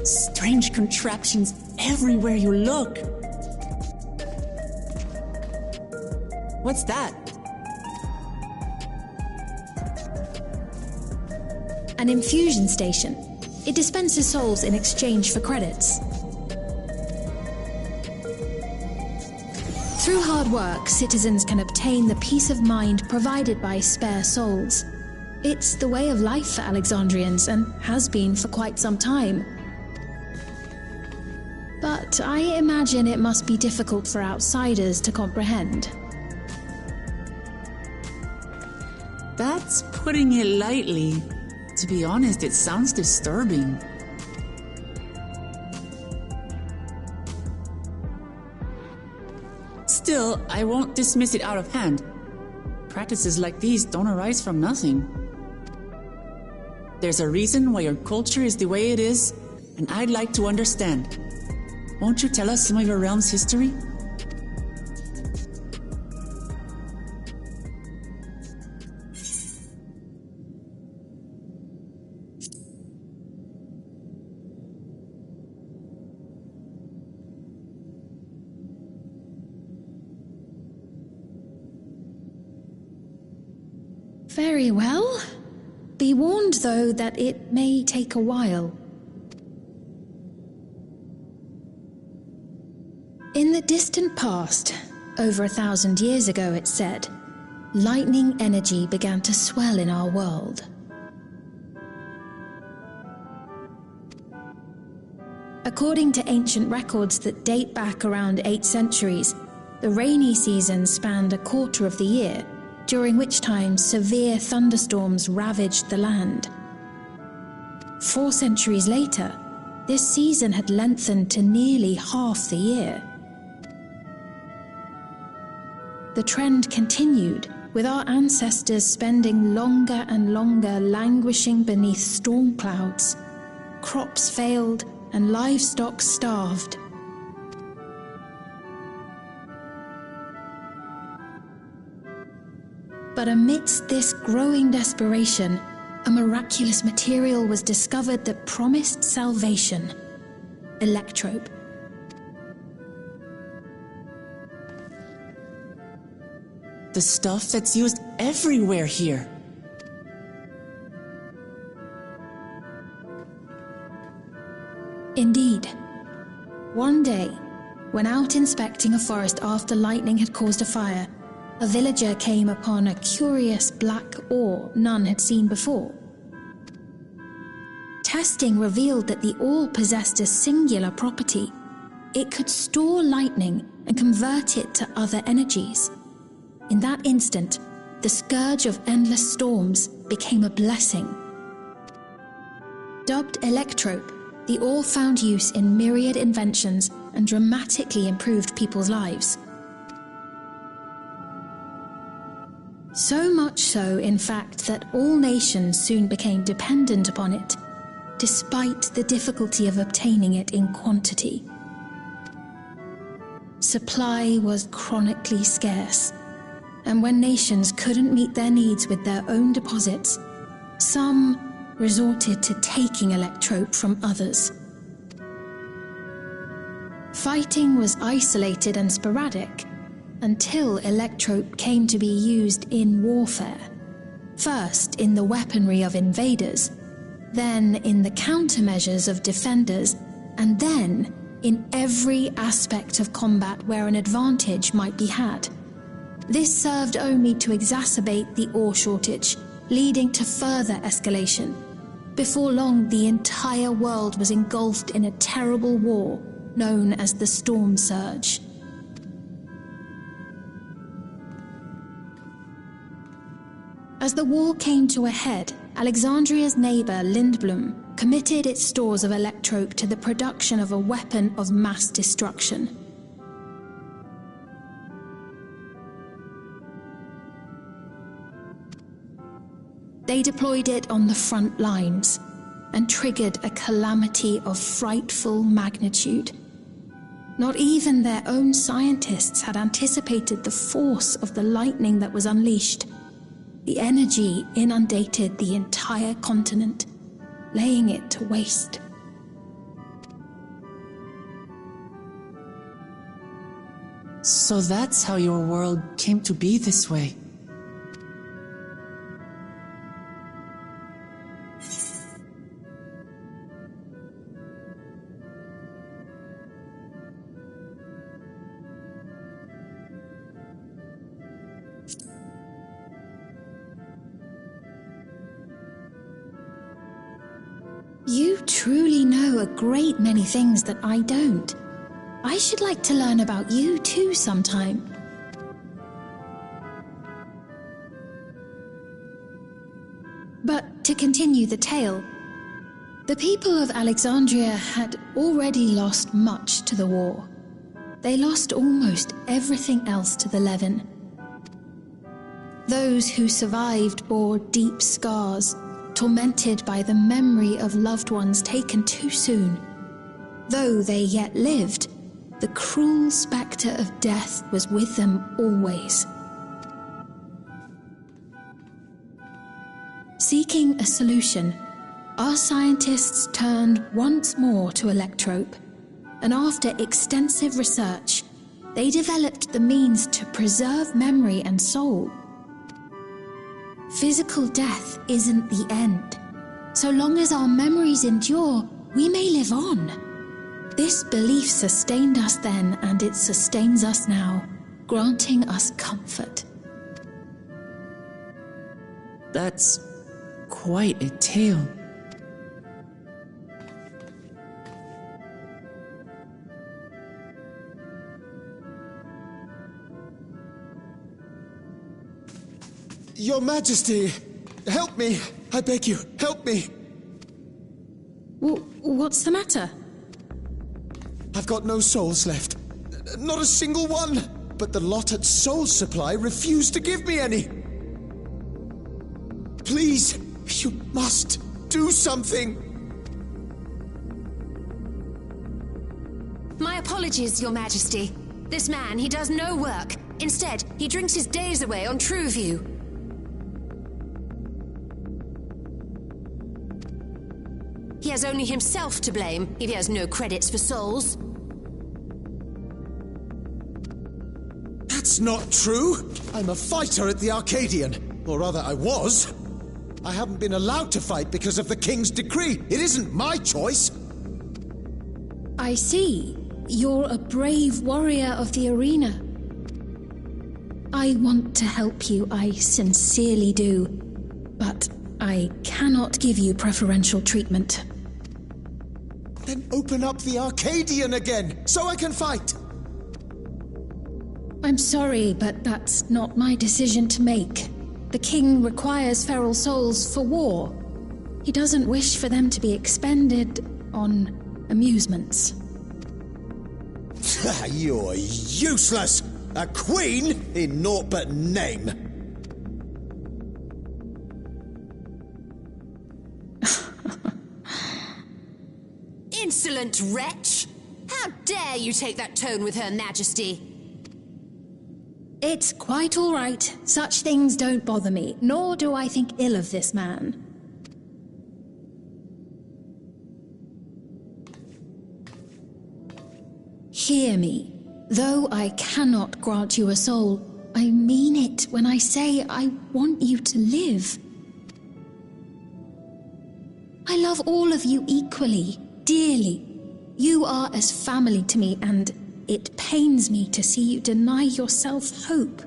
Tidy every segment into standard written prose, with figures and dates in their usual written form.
Strange contraptions everywhere you look. What's that? An infusion station. It dispenses souls in exchange for credits. Through hard work, citizens can obtain the peace of mind provided by spare souls. It's the way of life for Alexandrians and has been for quite some time. But I imagine it must be difficult for outsiders to comprehend. That's putting it lightly. To be honest, it sounds disturbing. Still, I won't dismiss it out of hand. Practices like these don't arise from nothing. There's a reason why your culture is the way it is, and I'd like to understand. Won't you tell us some of your realm's history? Very well. Be warned, though, that it may take a while. In the distant past, over 1,000 years ago it's said, lightning energy began to swell in our world. According to ancient records that date back around 8 centuries, the rainy season spanned a quarter of the year, during which time severe thunderstorms ravaged the land. 4 centuries later, this season had lengthened to nearly half the year. The trend continued, with our ancestors spending longer and longer languishing beneath storm clouds. Crops failed and livestock starved. But amidst this growing desperation, a miraculous material was discovered that promised salvation: electrope. The stuff that's used everywhere here. Indeed. One day, when out inspecting a forest after lightning had caused a fire, a villager came upon a curious black ore none had seen before. Testing revealed that the ore possessed a singular property. It could store lightning and convert it to other energies. In that instant, the scourge of endless storms became a blessing. Dubbed electrope, the ore found use in myriad inventions and dramatically improved people's lives. So much so, in fact, that all nations soon became dependent upon it, despite the difficulty of obtaining it in quantity. Supply was chronically scarce, and when nations couldn't meet their needs with their own deposits, some resorted to taking electrope from others. Fighting was isolated and sporadic, until electrope came to be used in warfare. First in the weaponry of invaders, then in the countermeasures of defenders, and then in every aspect of combat where an advantage might be had. This served only to exacerbate the ore shortage, leading to further escalation. Before long, the entire world was engulfed in a terrible war known as the Storm Surge. As the war came to a head, Alexandria's neighbor Lindblom committed its stores of electrope to the production of a weapon of mass destruction. They deployed it on the front lines and triggered a calamity of frightful magnitude. Not even their own scientists had anticipated the force of the lightning that was unleashed. The energy inundated the entire continent, laying it to waste. So that's how your world came to be this way. You truly know a great many things that I don't. I should like to learn about you too sometime. But to continue the tale, the people of Alexandria had already lost much to the war. They lost almost everything else to the Levin. Those who survived bore deep scars, tormented by the memory of loved ones taken too soon. Though they yet lived, the cruel spectre of death was with them always. Seeking a solution, our scientists turned once more to Electrope, and after extensive research, they developed the means to preserve memory and soul. Physical death isn't the end. So long as our memories endure, we may live on. This belief sustained us then, and it sustains us now, granting us comfort. That's quite a tale. Your Majesty, help me! I beg you, help me! What's the matter? I've got no souls left. Not a single one! But the lot at Soul Supply refused to give me any! Please, you must do something! My apologies, Your Majesty. This man, he does no work. Instead, he drinks his days away on Trueview. He has only himself to blame if he has no credits for souls. That's not true! I'm a fighter at the Arcadian. Or rather, I was. I haven't been allowed to fight because of the King's decree. It isn't my choice. I see. You're a brave warrior of the arena. I want to help you, I sincerely do. But I cannot give you preferential treatment. Then open up the Arcadian again, so I can fight! I'm sorry, but that's not my decision to make. The king requires feral souls for war. He doesn't wish for them to be expended on amusements. You're useless! A queen in naught but name! Insolent wretch! How dare you take that tone with Her Majesty? It's quite all right. Such things don't bother me, nor do I think ill of this man. Hear me. Though I cannot grant you a soul, I mean it when I say I want you to live. I love all of you equally, dearly. You are as family to me, and it pains me to see you deny yourself hope.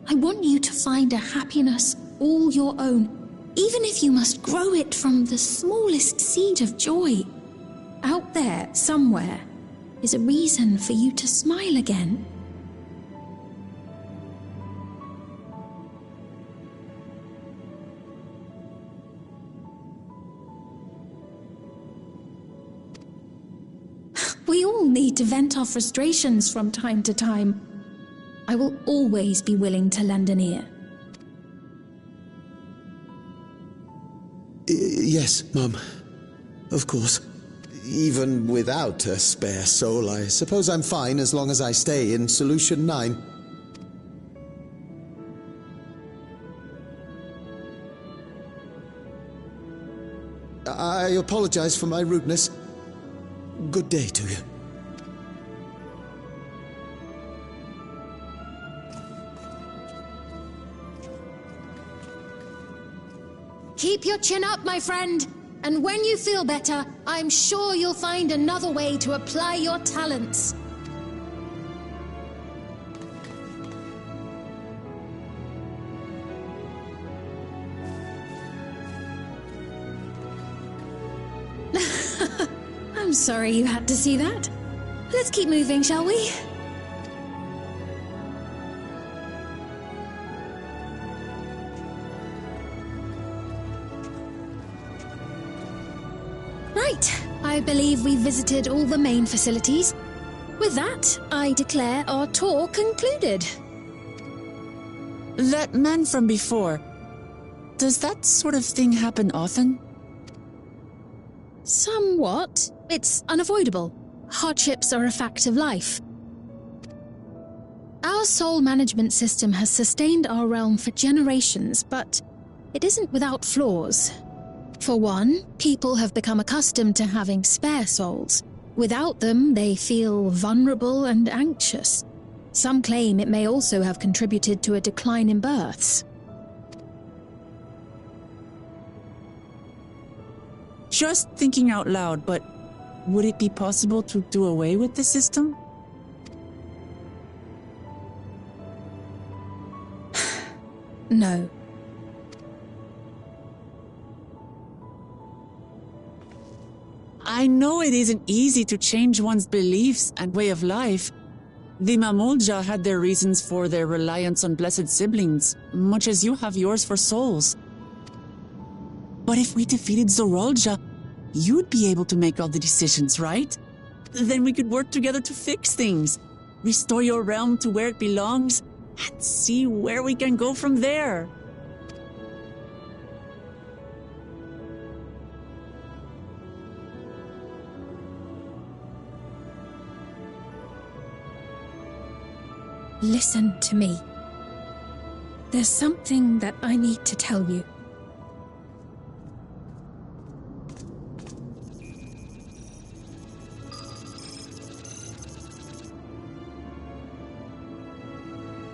I want you to find a happiness all your own, even if you must grow it from the smallest seed of joy. Out there, somewhere, is a reason for you to smile again. We all need to vent our frustrations from time to time. I will always be willing to lend an ear. Yes, Mum. Of course. Even without a spare soul, I suppose I'm fine as long as I stay in Solution 9. I apologize for my rudeness. Good day to you. Keep your chin up, my friend. And when you feel better, I'm sure you'll find another way to apply your talents. I'm sorry you had to see that. Let's keep moving, shall we? Right, I believe we've visited all the main facilities. With that, I declare our tour concluded. That man from before, does that sort of thing happen often? Somewhat. It's unavoidable. Hardships are a fact of life. Our soul management system has sustained our realm for generations, but it isn't without flaws. For one, people have become accustomed to having spare souls. Without them, they feel vulnerable and anxious. Some claim it may also have contributed to a decline in births. Just thinking out loud, but would it be possible to do away with the system? No. I know it isn't easy to change one's beliefs and way of life. The Mamolja had their reasons for their reliance on blessed siblings, much as you have yours for souls. But if we defeated Zorolja, you'd be able to make all the decisions, right? Then we could work together to fix things, restore your realm to where it belongs, and see where we can go from there. Listen to me. There's something that I need to tell you.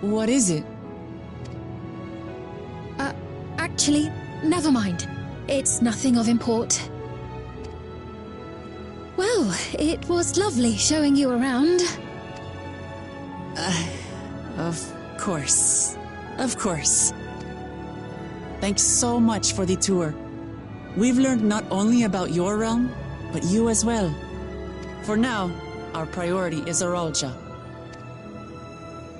What is it? Actually, never mind. It's nothing of import. Well, it was lovely showing you around. Of course. Of course. Thanks so much for the tour. We've learned not only about your realm, but you as well. For now, our priority is Zorolja.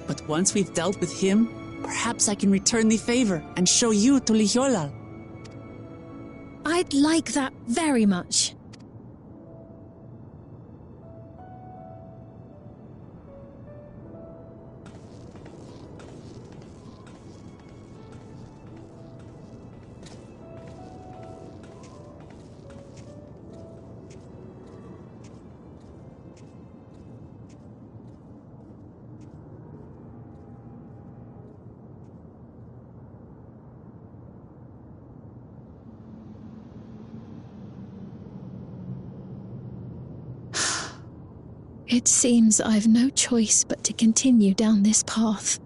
But once we've dealt with him, perhaps I can return the favor and show you to Lihiolal. I'd like that very much. It seems I've no choice but to continue down this path.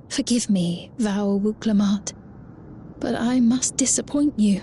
Forgive me, Vau Wuklamat, but I must disappoint you.